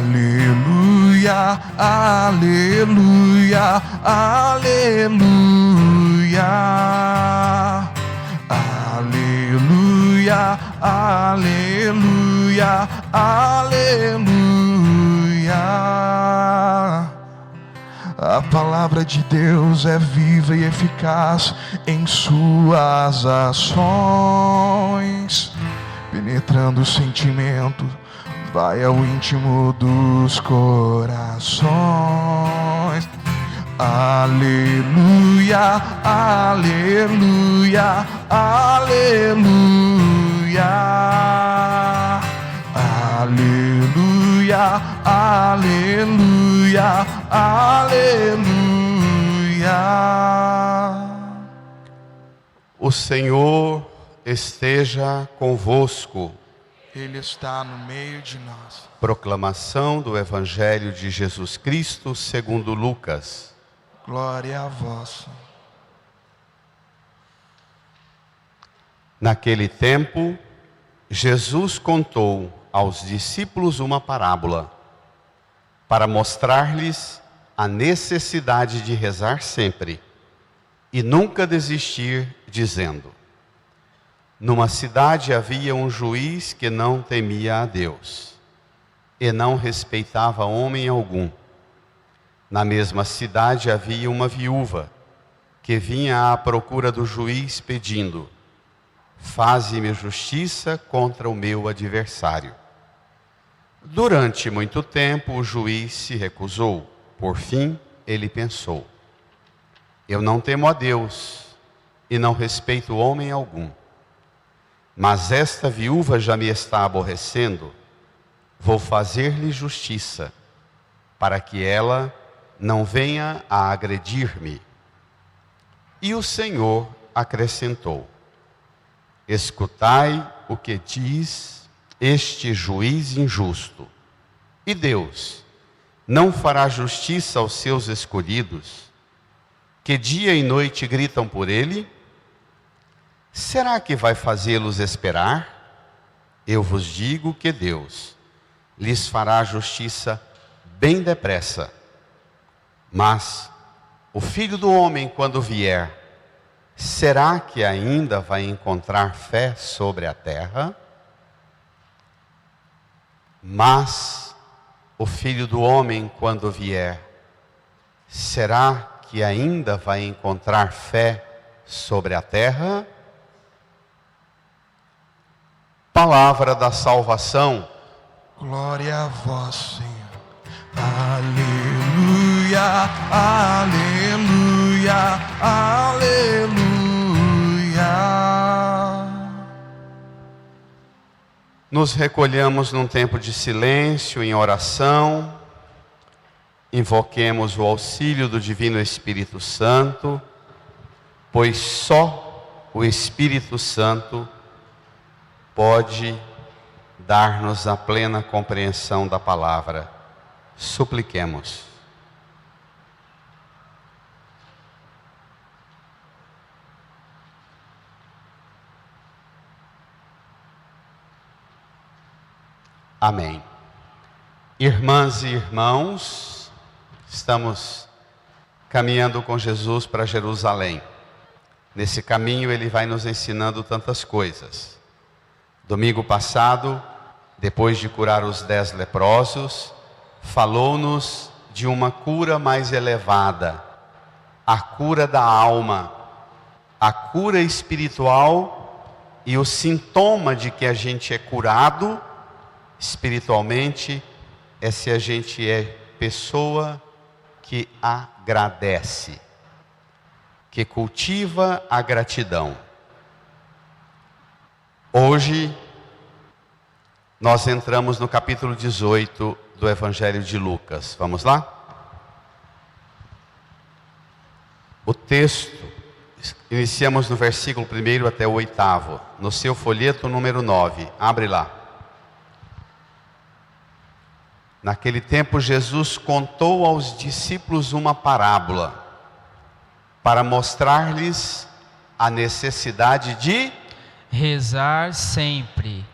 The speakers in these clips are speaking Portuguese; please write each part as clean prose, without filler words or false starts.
Aleluia, aleluia, aleluia. Aleluia, aleluia, aleluia. A palavra de Deus é viva e eficaz em suas ações, penetrando o sentimento, vai ao íntimo dos corações. Aleluia, aleluia, aleluia. Aleluia, aleluia, aleluia. O Senhor esteja convosco. Ele está no meio de nós. Proclamação do Evangelho de Jesus Cristo segundo Lucas. Glória a vós. Naquele tempo, Jesus contou aos discípulos uma parábola, para mostrar-lhes a necessidade de rezar sempre e nunca desistir, dizendo: numa cidade havia um juiz que não temia a Deus e não respeitava homem algum. Na mesma cidade havia uma viúva que vinha à procura do juiz pedindo: faze-me justiça contra o meu adversário. Durante muito tempo o juiz se recusou. Por fim, ele pensou: eu não temo a Deus e não respeito homem algum. Mas esta viúva já me está aborrecendo. Vou fazer-lhe justiça, para que ela não venha a agredir-me. E o Senhor acrescentou: escutai o que diz este juiz injusto. E Deus não fará justiça aos seus escolhidos, que dia e noite gritam por ele? Será que vai fazê-los esperar? Eu vos digo que Deus lhes fará justiça bem depressa. Mas o Filho do Homem, quando vier, será que ainda vai encontrar fé sobre a terra? Mas o Filho do Homem, quando vier, será que ainda vai encontrar fé sobre a terra? Palavra da salvação. Glória a vós, Senhor. Aleluia, aleluia, aleluia. Nos recolhamos num tempo de silêncio, em oração. Invoquemos o auxílio do Divino Espírito Santo, pois só o Espírito Santo pode dar-nos a plena compreensão da palavra. Supliquemos. Amém. Irmãs e irmãos, estamos caminhando com Jesus para Jerusalém. Nesse caminho ele vai nos ensinando tantas coisas. Domingo passado, depois de curar os 10 leprosos, falou-nos de uma cura mais elevada, a cura da alma, a cura espiritual, e o sintoma de que a gente é curado espiritualmente é se a gente é pessoa que agradece, que cultiva a gratidão. Hoje, nós entramos no capítulo 18 do Evangelho de Lucas. Vamos lá? O texto, iniciamos no versículo 1 até o 8º, no seu folheto número 9. Abre lá. Naquele tempo, Jesus contou aos discípulos uma parábola, para mostrar-lhes a necessidade de rezar sempre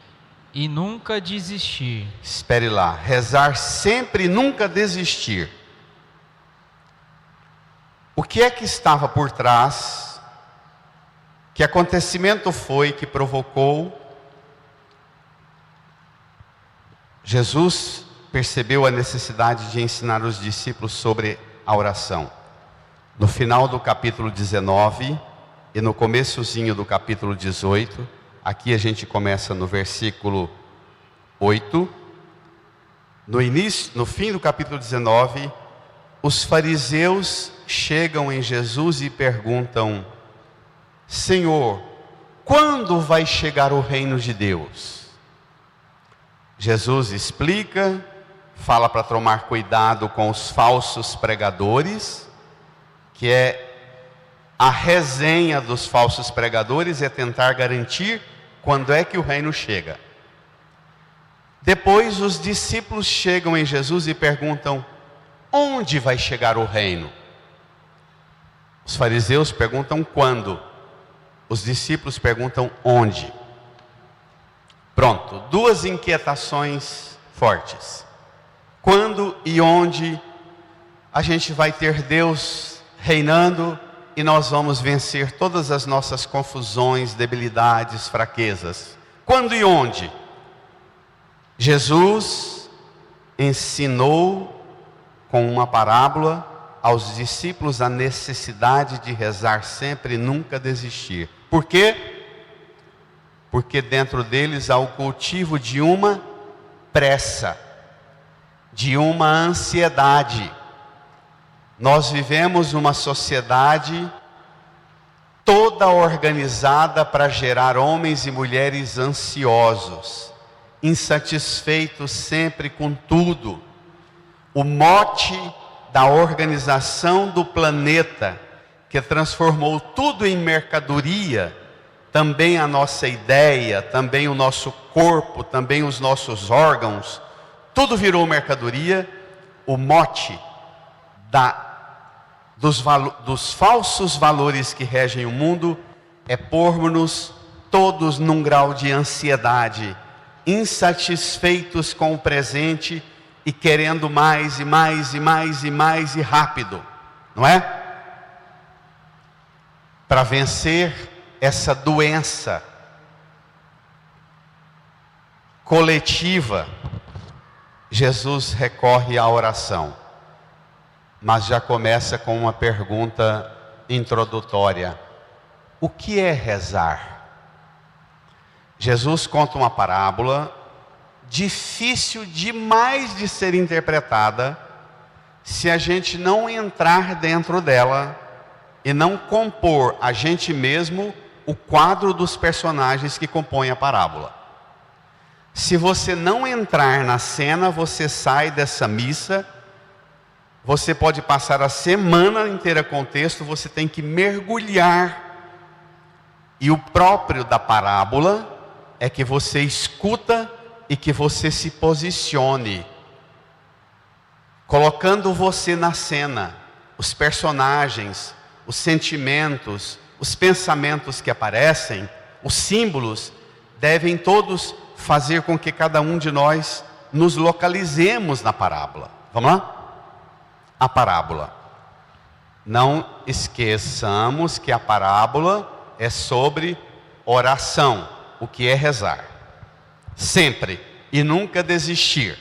e nunca desistir. Espere lá, rezar sempre e nunca desistir. O que é que estava por trás? Que acontecimento foi que provocou? Jesus percebeu a necessidade de ensinar os discípulos sobre a oração. No final do capítulo 19 e no começozinho do capítulo 18, aqui a gente começa no versículo 8. No fim do capítulo 19, os fariseus chegam em Jesus e perguntam: Senhor, quando vai chegar o reino de Deus? Jesus explica, fala para tomar cuidado com os falsos pregadores, que é a resenha dos falsos pregadores, é tentar garantir quando é que o reino chega. Depois os discípulos chegam em Jesus e perguntam: onde vai chegar o reino? Os fariseus perguntam quando, os discípulos perguntam onde. Pronto, duas inquietações fortes. Quando e onde a gente vai ter Deus reinando e nós vamos vencer todas as nossas confusões, debilidades, fraquezas? Quando e onde? Jesus ensinou com uma parábola aos discípulos a necessidade de rezar sempre e nunca desistir. Por quê? Porque dentro deles há o cultivo de uma pressa, de uma ansiedade. Nós vivemos uma sociedade toda organizada para gerar homens e mulheres ansiosos, insatisfeitos sempre com tudo. O mote da organização do planeta, que transformou tudo em mercadoria, também a nossa ideia, também o nosso corpo, também os nossos órgãos, tudo virou mercadoria. O mote dos falsos valores que regem o mundo é pormos-nos todos num grau de ansiedade, insatisfeitos com o presente e querendo mais e mais e mais e mais e rápido, não é? Para vencer essa doença coletiva, Jesus recorre à oração, mas já começa com uma pergunta introdutória: o que é rezar? Jesus conta uma parábola difícil demais de ser interpretada se a gente não entrar dentro dela e não compor a gente mesmo o quadro dos personagens que compõem a parábola. Se você não entrar na cena, você sai dessa missa. Você pode passar a semana inteira com o texto, você tem que mergulhar. E o próprio da parábola é que você escuta e que você se posicione, colocando você na cena, os personagens, os sentimentos, os pensamentos que aparecem, os símbolos, devem todos fazer com que cada um de nós nos localizemos na parábola. Vamos lá? A parábola. Não esqueçamos que a parábola é sobre oração, o que é rezar. Sempre e nunca desistir.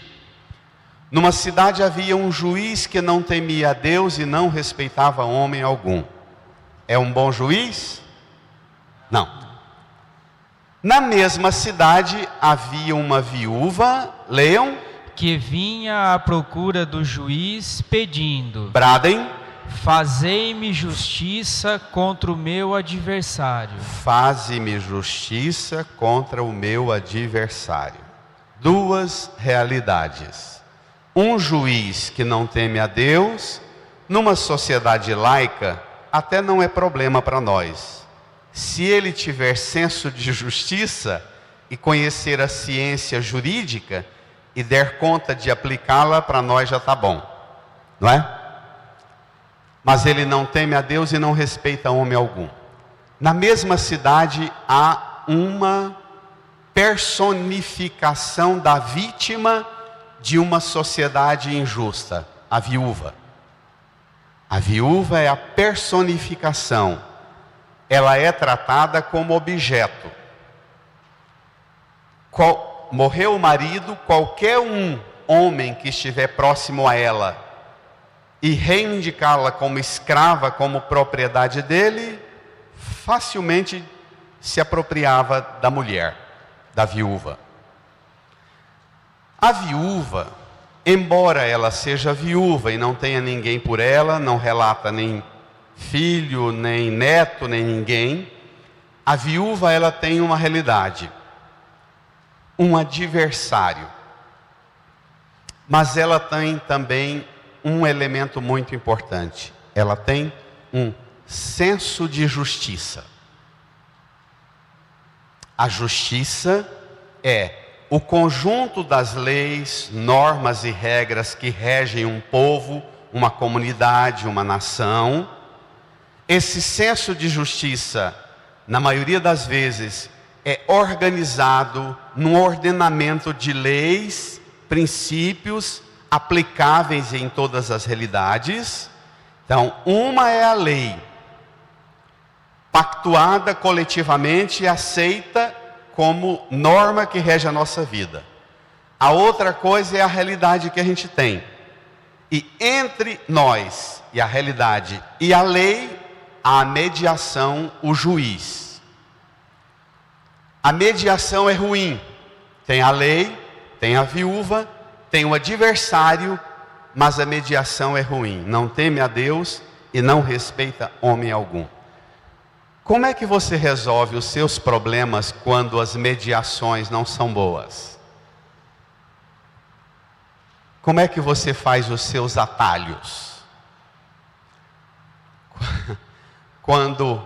Numa cidade havia um juiz que não temia a Deus e não respeitava homem algum. É um bom juiz? Não. Na mesma cidade havia uma viúva, leiam, que vinha à procura do juiz pedindo: bradem, fazei-me justiça contra o meu adversário. faze-me justiça contra o meu adversário. Duas realidades. Um juiz que não teme a Deus, numa sociedade laica, até não é problema para nós. Se ele tiver senso de justiça e conhecer a ciência jurídica e der conta de aplicá-la, para nós já está bom, não é? Mas ele não teme a Deus e não respeita homem algum. Na mesma cidade há uma personificação da vítima de uma sociedade injusta, a viúva. A viúva é a personificação. Ela é tratada como objeto. Morreu o marido, qualquer homem que estiver próximo a ela e reivindicá-la como escrava, como propriedade dele, facilmente se apropriava da mulher, da viúva. A viúva, embora ela seja viúva e não tenha ninguém por ela, não relata nem filho, nem neto, nem ninguém, a viúva ela tem uma realidade, um adversário. Mas ela tem também um elemento muito importante. Ela tem um senso de justiça. A justiça é o conjunto das leis, normas e regras que regem um povo, uma comunidade, uma nação. Esse senso de justiça, na maioria das vezes, é organizado num ordenamento de leis, princípios aplicáveis em todas as realidades. Então, uma é a lei, pactuada coletivamente e aceita como norma que rege a nossa vida. A outra coisa é a realidade que a gente tem. E entre nós e a realidade e a lei, há a mediação, o juiz. A mediação é ruim. Tem a lei, tem a viúva, tem o adversário, mas a mediação é ruim. Não teme a Deus e não respeita homem algum. Como é que você resolve os seus problemas quando as mediações não são boas? Como é que você faz os seus atalhos? Quando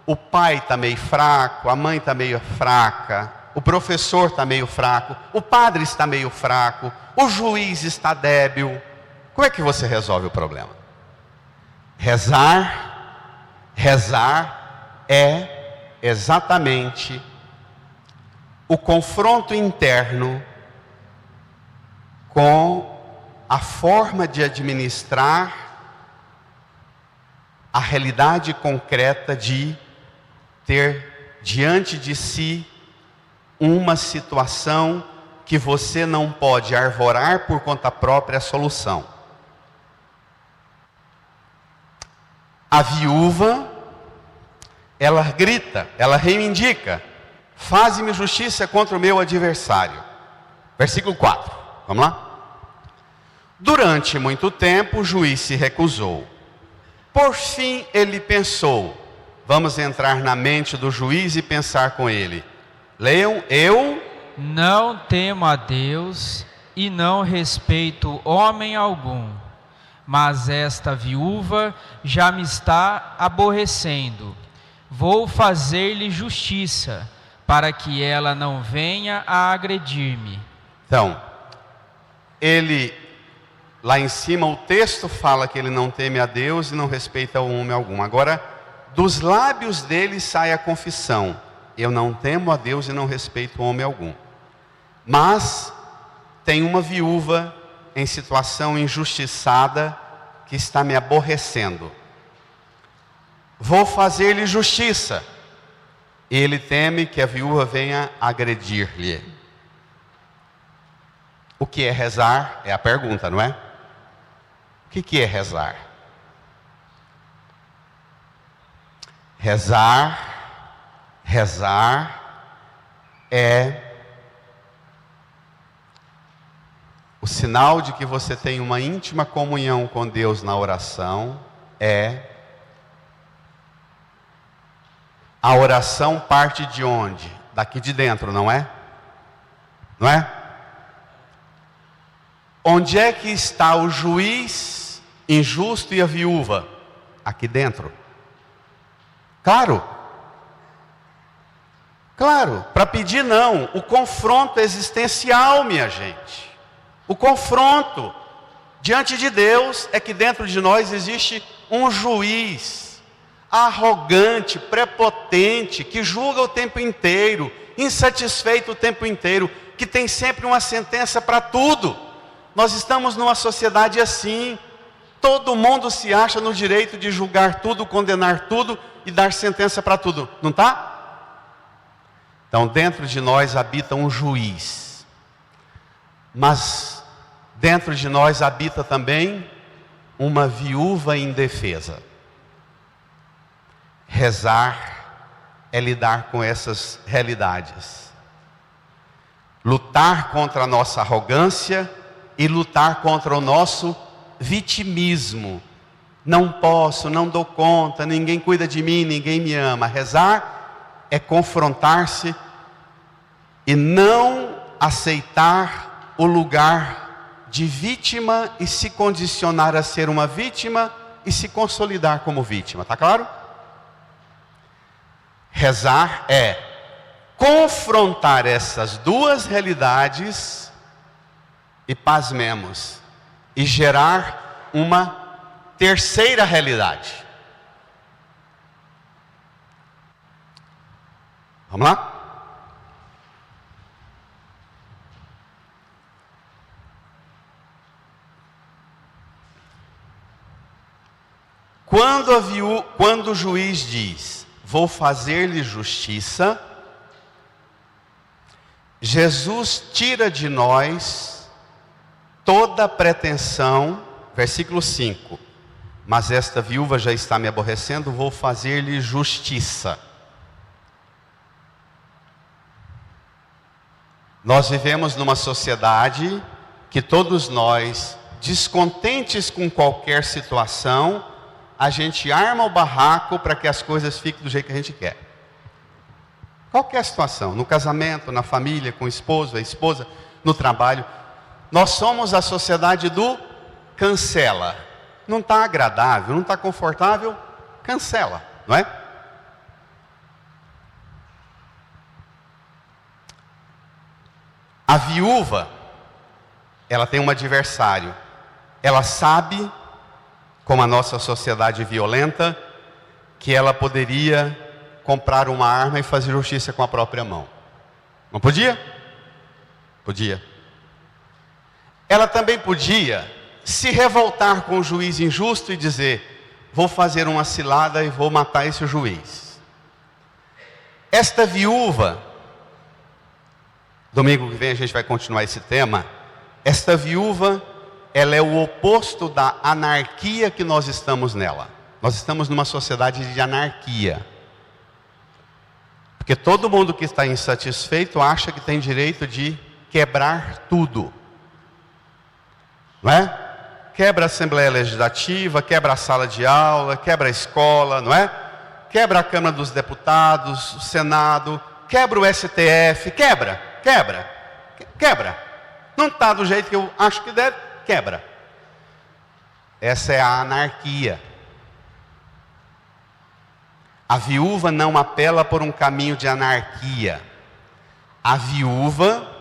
o pai está meio fraco, a mãe está meio fraca, o professor está meio fraco, o padre está meio fraco, o juiz está débil, como é que você resolve o problema? Rezar é exatamente o confronto interno com a forma de administrar a realidade concreta de ter diante de si uma situação que você não pode arvorar por conta própria a solução. A viúva, ela grita, ela reivindica: faze-me justiça contra o meu adversário. Versículo 4, vamos lá? Durante muito tempo o juiz se recusou. Por fim ele pensou, vamos entrar na mente do juiz e pensar com ele. Leiam, eu não temo a Deus e não respeito homem algum, mas esta viúva já me está aborrecendo. Vou fazer-lhe justiça, para que ela não venha a agredir-me. Então, lá em cima o texto fala que ele não teme a Deus e não respeita homem algum. Agora, dos lábios dele sai a confissão: eu não temo a Deus e não respeito homem algum. Mas tem uma viúva em situação injustiçada que está me aborrecendo. Vou fazer-lhe justiça. Ele teme que a viúva venha agredir-lhe. O que é rezar? É a pergunta, não é? O que é rezar? Rezar é o sinal de que você tem uma íntima comunhão com Deus na oração. A oração parte de onde? Daqui de dentro, não é? Não é? Onde é que está o juiz injusto e a viúva? Aqui dentro. Claro, para pedir não, o confronto existencial, minha gente. O confronto diante de Deus é que dentro de nós existe um juiz. arrogante, prepotente, que julga o tempo inteiro, insatisfeito o tempo inteiro, que tem sempre uma sentença para tudo. Nós estamos numa sociedade assim. Todo mundo se acha no direito de julgar tudo, condenar tudo e dar sentença para tudo, não está? Então dentro de nós habita um juiz, mas dentro de nós habita também uma viúva indefesa. Rezar é lidar com essas realidades, lutar contra a nossa arrogância e lutar contra o nosso vitimismo. Não posso, não dou conta, ninguém cuida de mim, ninguém me ama. Rezar é confrontar-se e não aceitar o lugar de vítima e se condicionar a ser uma vítima e se consolidar como vítima, tá claro? Rezar é confrontar essas duas realidades e pasmemos, e gerar uma terceira realidade. Vamos lá? Quando o juiz diz, vou fazer-lhe justiça, Jesus tira de nós toda a pretensão, versículo 5, mas esta viúva já está me aborrecendo, vou fazer-lhe justiça. Nós vivemos numa sociedade que todos nós, descontentes com qualquer situação, a gente arma o barraco para que as coisas fiquem do jeito que a gente quer. Qualquer situação, no casamento, na família, com o esposo, a esposa, no trabalho. Nós somos a sociedade do cancela. Não está agradável, não está confortável, cancela, não é? A viúva, ela tem um adversário. Ela sabe, como a nossa sociedade violenta, que ela poderia comprar uma arma e fazer justiça com a própria mão. Não podia? Podia. Ela também podia se revoltar com o juiz injusto e dizer, vou fazer uma cilada e vou matar esse juiz. Esta viúva, domingo que vem a gente vai continuar esse tema. Esta viúva, ela é o oposto da anarquia que nós estamos nela. Nós estamos numa sociedade de anarquia. Porque todo mundo que está insatisfeito acha que tem direito de quebrar tudo. Não é? Quebra a Assembleia Legislativa, quebra a sala de aula, quebra a escola, não é? Quebra a Câmara dos Deputados, o Senado, quebra o STF, quebra. Não está do jeito que eu acho que deve, quebra. Essa é a anarquia. A viúva não apela por um caminho de anarquia. A viúva,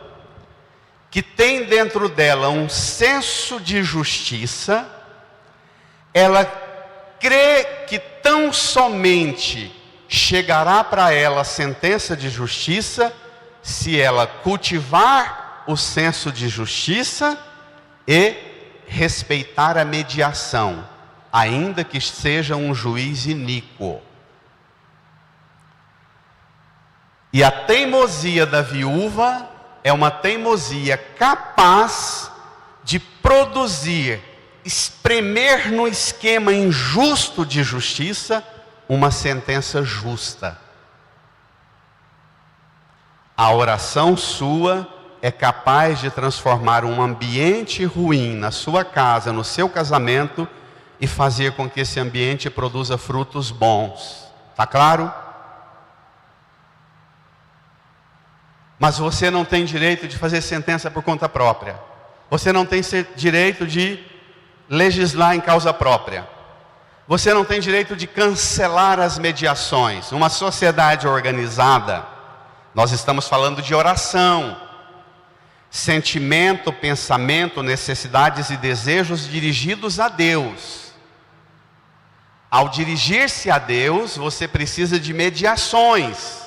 que tem dentro dela um senso de justiça, ela crê que tão somente chegará para ela a sentença de justiça se ela cultivar o senso de justiça e respeitar a mediação, ainda que seja um juiz iníquo. E a teimosia da viúva é uma teimosia capaz de produzir, espremer no esquema injusto de justiça, uma sentença justa. A oração sua é capaz de transformar um ambiente ruim na sua casa, no seu casamento, e fazer com que esse ambiente produza frutos bons. Está claro? Mas você não tem direito de fazer sentença por conta própria. Você não tem direito de legislar em causa própria. Você não tem direito de cancelar as mediações. Uma sociedade organizada, nós estamos falando de oração, sentimento, pensamento, necessidades e desejos dirigidos a Deus. Ao dirigir-se a Deus, você precisa de mediações.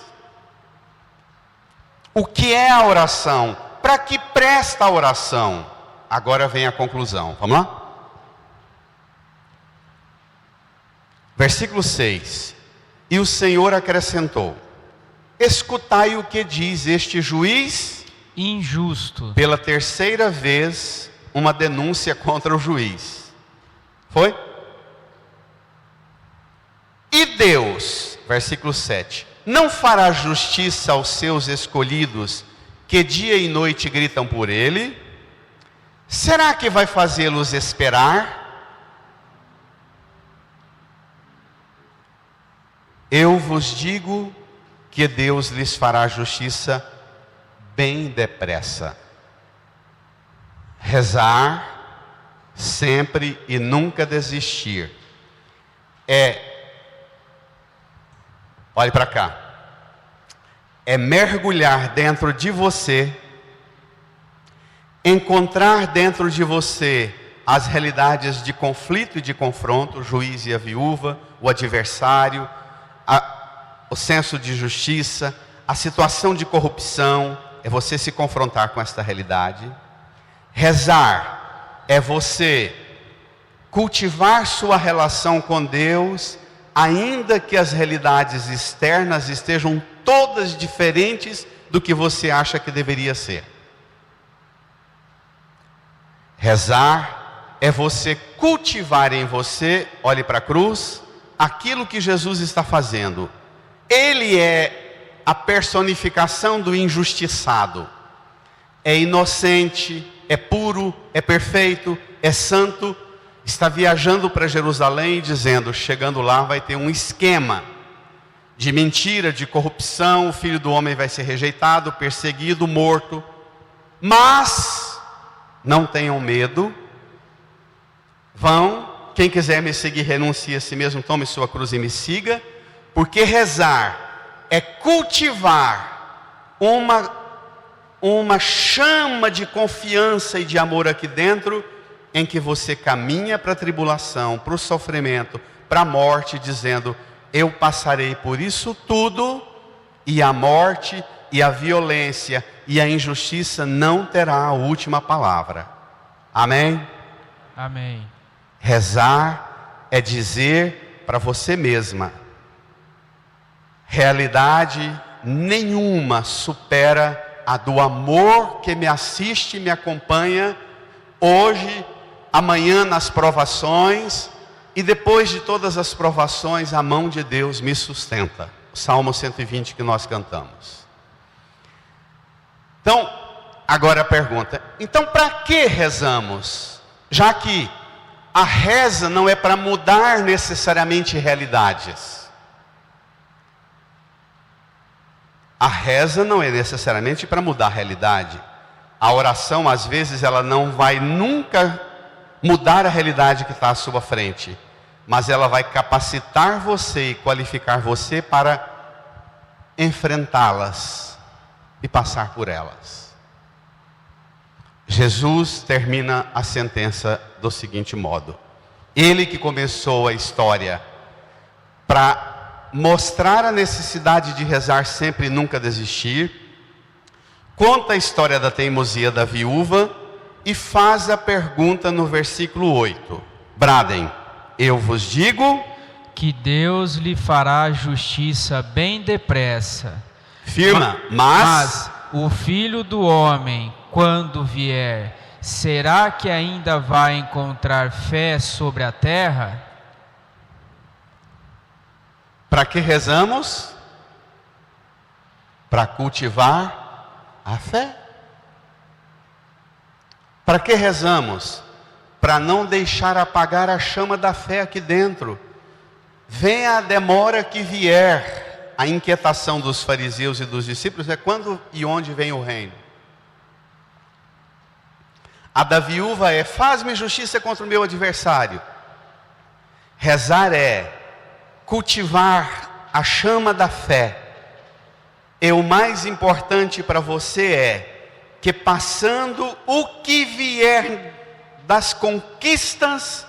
O que é a oração? Para que presta a oração? Agora vem a conclusão. Vamos lá? Versículo 6. E o Senhor acrescentou: escutai o que diz este juiz injusto. Pela terceira vez, uma denúncia contra o juiz. Foi? E Deus, versículo 7, não fará justiça aos seus escolhidos, que dia e noite gritam por ele? Será que vai fazê-los esperar? Eu vos digo que Deus lhes fará justiça bem depressa. Rezar sempre e nunca desistir. Olhe para cá. É mergulhar dentro de você, encontrar dentro de você as realidades de conflito e de confronto, o juiz e a viúva, o adversário, o senso de justiça, a situação de corrupção. É você se confrontar com esta realidade. Rezar é você cultivar sua relação com Deus, ainda que as realidades externas estejam todas diferentes do que você acha que deveria ser. Rezar é você cultivar em você, olhe para a cruz, aquilo que Jesus está fazendo. Ele é a personificação do injustiçado. É inocente, é puro, é perfeito, é santo. Está viajando para Jerusalém e dizendo, chegando lá vai ter um esquema de mentira, de corrupção, o Filho do Homem vai ser rejeitado, perseguido, morto. Mas não tenham medo, vão, quem quiser me seguir, renuncie a si mesmo, tome sua cruz e me siga, porque rezar é cultivar uma chama de confiança e de amor aqui dentro, em que você caminha para a tribulação, para o sofrimento, para a morte, dizendo, eu passarei por isso tudo, e a morte, e a violência, e a injustiça não terá a última palavra. Amém? Amém. Rezar é dizer para você mesma, realidade nenhuma supera a do amor que me assiste e me acompanha, hoje, amanhã nas provações, e depois de todas as provações, a mão de Deus me sustenta. Salmo 120 que nós cantamos. Então, agora a pergunta, então para que rezamos? Já que a reza não é para mudar necessariamente realidades. A reza não é necessariamente para mudar a realidade. A oração, às vezes, ela não vai nunca mudar a realidade que está à sua frente, mas ela vai capacitar você e qualificar você para enfrentá-las e passar por elas. Jesus termina a sentença do seguinte modo: Ele que começou a história para mostrar a necessidade de rezar sempre e nunca desistir, conta a história da teimosia da viúva e faz a pergunta no versículo 8. Bradem, eu vos digo que Deus lhe fará justiça bem depressa. Firma, mas o Filho do Homem, quando vier, será que ainda vai encontrar fé sobre a terra? Para que rezamos? Para cultivar a fé. Para que rezamos? Para não deixar apagar a chama da fé aqui dentro. Venha a demora que vier. A inquietação dos fariseus e dos discípulos é quando e onde vem o reino. A da viúva é, faz-me justiça contra o meu adversário. Rezar é cultivar a chama da fé. E o mais importante para você é que passando o que vier das conquistas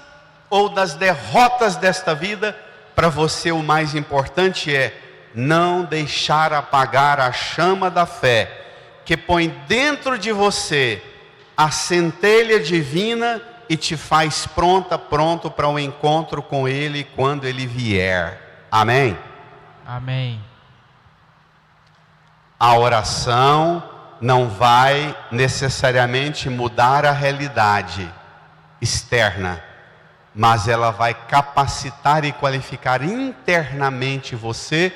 ou das derrotas desta vida, para você o mais importante é não deixar apagar a chama da fé, que põe dentro de você a centelha divina e te faz pronto para o encontro com Ele quando Ele vier. Amém? Amém. A oração não vai necessariamente mudar a realidade externa, mas ela vai capacitar e qualificar internamente você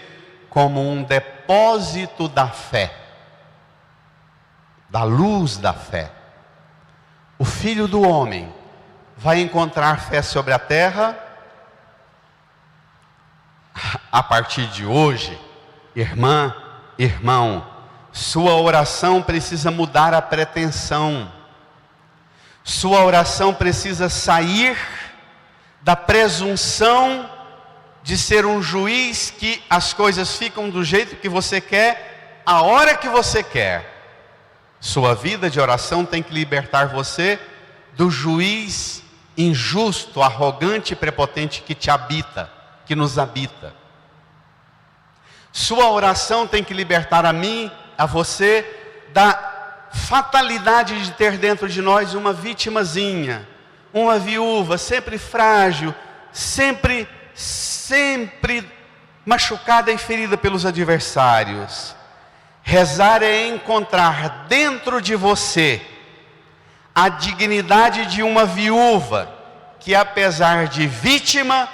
como um depósito da fé, da luz da fé. O Filho do Homem vai encontrar fé sobre a terra a partir de hoje. Irmã, irmão, sua oração precisa mudar a pretensão. Sua oração precisa sair da presunção de ser um juiz que as coisas ficam do jeito que você quer, a hora que você quer. Sua vida de oração tem que libertar você do juiz injusto, arrogante e prepotente que te habita, que nos habita. Sua oração tem que libertar a mim, a você, da fatalidade de ter dentro de nós uma vitimazinha, uma viúva sempre frágil, sempre machucada e ferida pelos adversários. Rezar é encontrar dentro de você a dignidade de uma viúva, que apesar de vítima,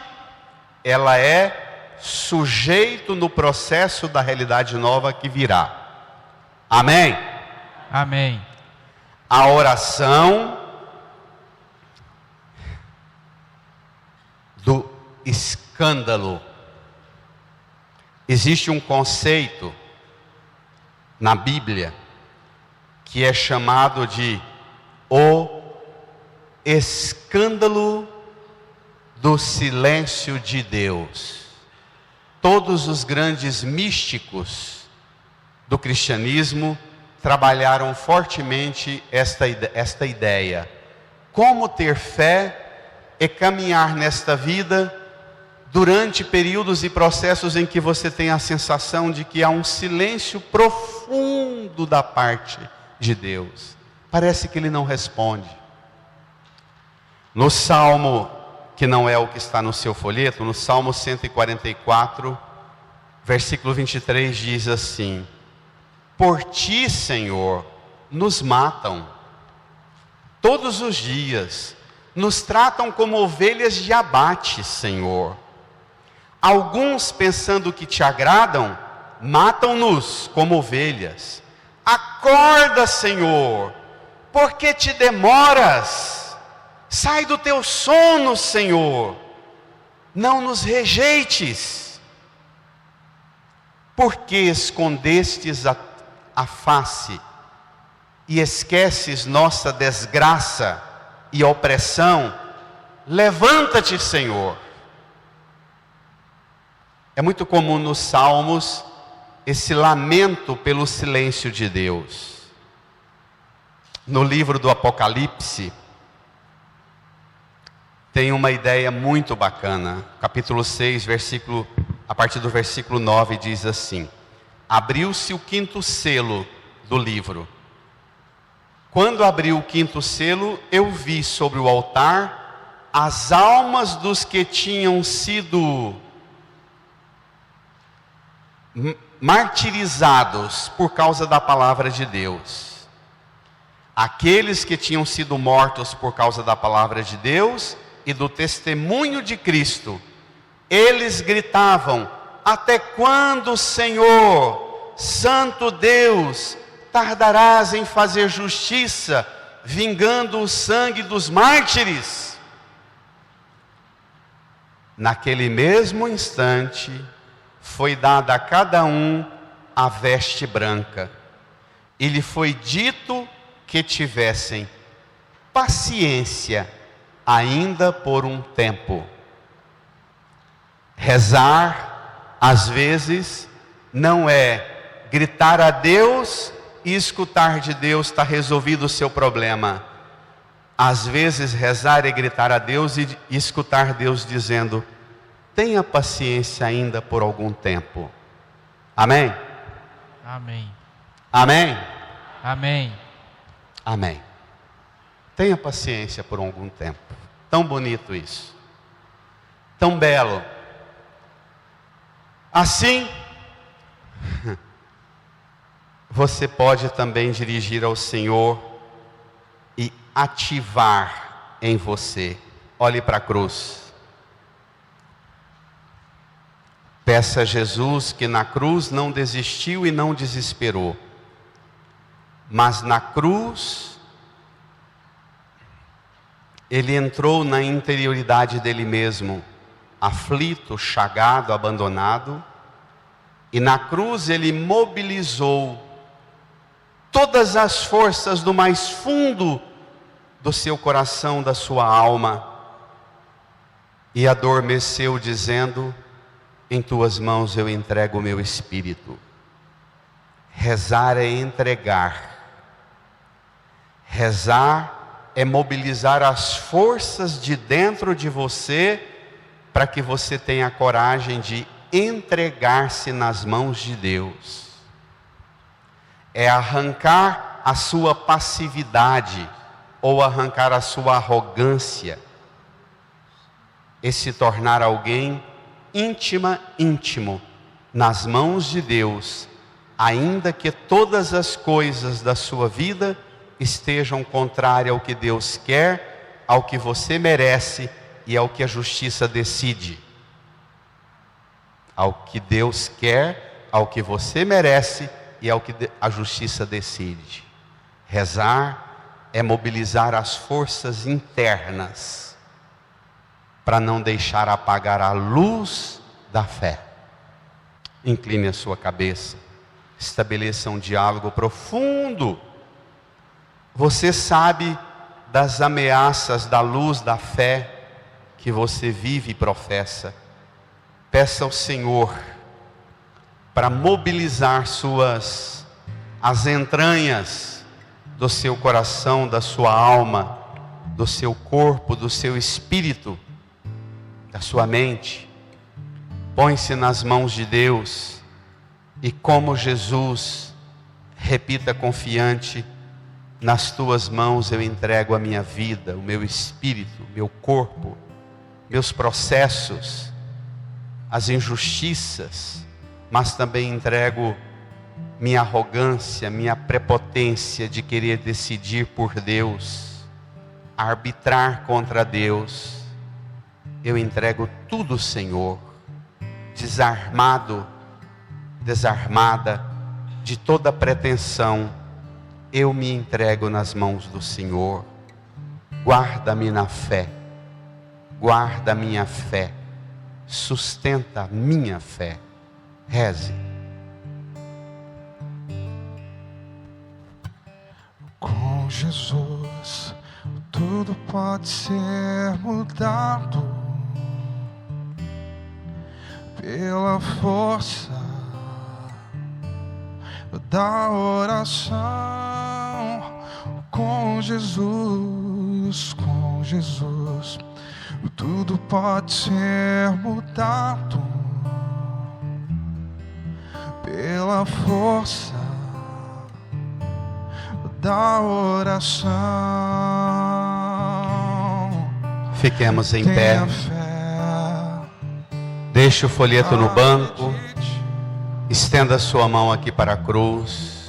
ela é sujeito no processo da realidade nova que virá. Amém? Amém. A oração do escândalo. Existe um conceito na Bíblia que é chamado de o escândalo do silêncio de Deus. Todos os grandes místicos do cristianismo trabalharam fortemente esta ideia. Como ter fé e caminhar nesta vida durante períodos e processos em que você tem a sensação de que há um silêncio profundo da parte de Deus. Parece que Ele não responde. No Salmo, que não é o que está no seu folheto, no Salmo 144, versículo 23 diz assim: por ti, Senhor, nos matam todos os dias, nos tratam como ovelhas de abate, Senhor. Alguns, pensando que te agradam, matam-nos como ovelhas. Acorda, Senhor, porque te demoras? Sai do teu sono, Senhor, não nos rejeites. Por que escondestes a face e esqueces nossa desgraça e opressão? Levanta-te, Senhor. É muito comum nos Salmos esse lamento pelo silêncio de Deus. No livro do Apocalipse tem uma ideia muito bacana. Capítulo 6, a partir do versículo 9 diz assim: abriu-se o quinto selo do livro. Quando abriu o quinto selo, eu vi sobre o altar as almas dos que tinham sido martirizados por causa da palavra de Deus. Aqueles que tinham sido mortos por causa da palavra de Deus e do testemunho de Cristo. Eles gritavam: até quando, Senhor, Santo Deus, tardarás em fazer justiça, vingando o sangue dos mártires? Naquele mesmo instante, foi dada a cada um a veste branca, e lhe foi dito que tivessem paciência ainda por um tempo. Rezar, às vezes, não é gritar a Deus e escutar de Deus: está resolvido o seu problema. Às vezes rezar é gritar a Deus e escutar Deus dizendo: tenha paciência ainda por algum tempo. Amém? Amém. Amém? Amém. Amém. Tenha paciência por algum tempo. Tão bonito isso. Tão belo. Assim, você pode também dirigir ao Senhor e ativar em você. Olhe para a cruz. Peça a Jesus que na cruz não desistiu e não desesperou. Mas na cruz, Ele entrou na interioridade dele mesmo, aflito, chagado, abandonado. E na cruz Ele mobilizou todas as forças do mais fundo do seu coração, da sua alma. E adormeceu dizendo: em tuas mãos eu entrego o meu espírito. Rezar é entregar. Rezar é mobilizar as forças de dentro de você para que você tenha coragem de entregar-se nas mãos de Deus. É arrancar a sua passividade ou arrancar a sua arrogância e se tornar alguém íntimo nas mãos de Deus, ainda que todas as coisas da sua vida estejam contrárias ao que Deus quer, ao que você merece e ao que a justiça decide. Ao que Deus quer, ao que você merece e ao que a justiça decide. Rezar é mobilizar as forças internas para não deixar apagar a luz da fé. Incline a sua cabeça, estabeleça um diálogo profundo. Você sabe das ameaças da luz da fé que você vive e professa. Peça ao Senhor para mobilizar as entranhas do seu coração, da sua alma, do seu corpo, do seu espírito, da sua mente. Põe-se nas mãos de Deus e, como Jesus, repita confiante: nas tuas mãos eu entrego a minha vida, o meu espírito, meu corpo, meus processos, as injustiças, mas também entrego minha arrogância, minha prepotência de querer decidir por Deus, arbitrar contra Deus. Eu entrego tudo, Senhor, desarmado, desarmada de toda pretensão. Eu me entrego nas mãos do Senhor. Guarda-me na fé, guarda a minha fé, sustenta a minha fé. Reze. Com Jesus tudo pode ser mudado pela força da oração. Com Jesus tudo pode ser mudado pela força da oração. Fiquemos em pé. Deixe o folheto no banco. Estenda a sua mão aqui para a cruz.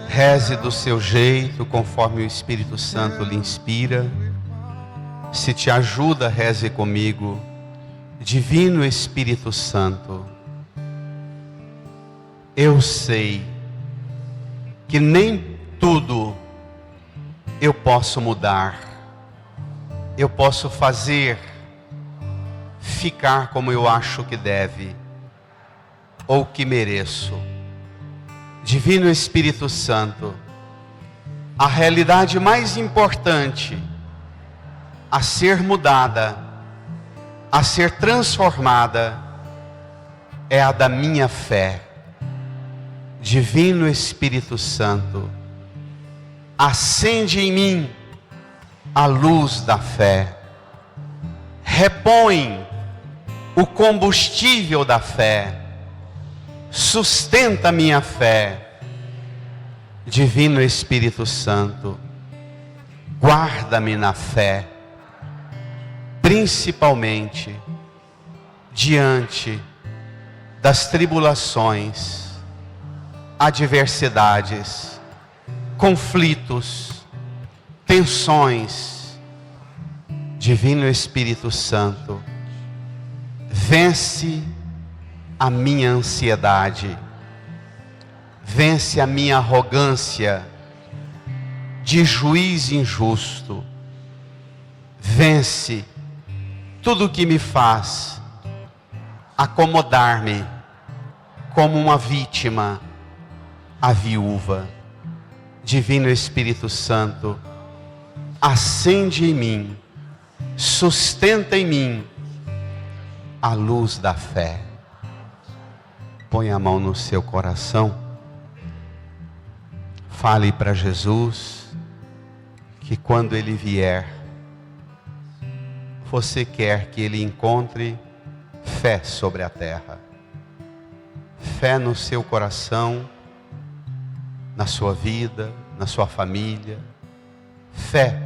Reze do seu jeito, conforme o Espírito Santo lhe inspira. Se te ajuda, reze comigo. Divino Espírito Santo, eu sei que nem tudo eu posso mudar. Eu posso fazer ficar como eu acho que deve ou que mereço. Divino Espírito Santo, a realidade mais importante a ser mudada, a ser transformada, é a da minha fé. Divino Espírito Santo, acende em mim a luz da fé. Repõe o combustível da fé. Sustenta minha fé. Divino Espírito Santo, guarda-me na fé, principalmente diante das tribulações, adversidades, conflitos, tensões. Divino Espírito Santo, vence a minha ansiedade, vence a minha arrogância de juiz injusto, vence tudo que me faz acomodar-me como uma vítima, a viúva. Divino Espírito Santo, acende em mim, sustenta em mim a luz da fé. Põe a mão no seu coração, fale para Jesus que quando Ele vier, você quer que Ele encontre fé sobre a terra, fé no seu coração, na sua vida, na sua família, fé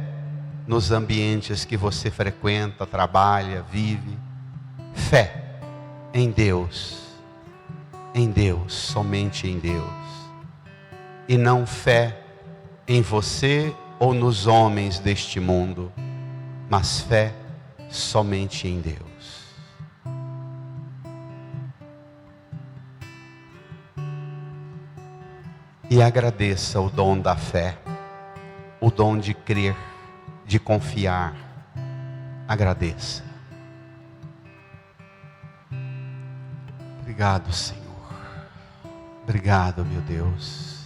nos ambientes que você frequenta, trabalha, vive, fé em Deus, somente em Deus, e não fé em você ou nos homens deste mundo, mas fé somente em Deus. E agradeça o dom da fé, o dom de crer, de confiar. Agradeça. Obrigado, Senhor. Obrigado, meu Deus.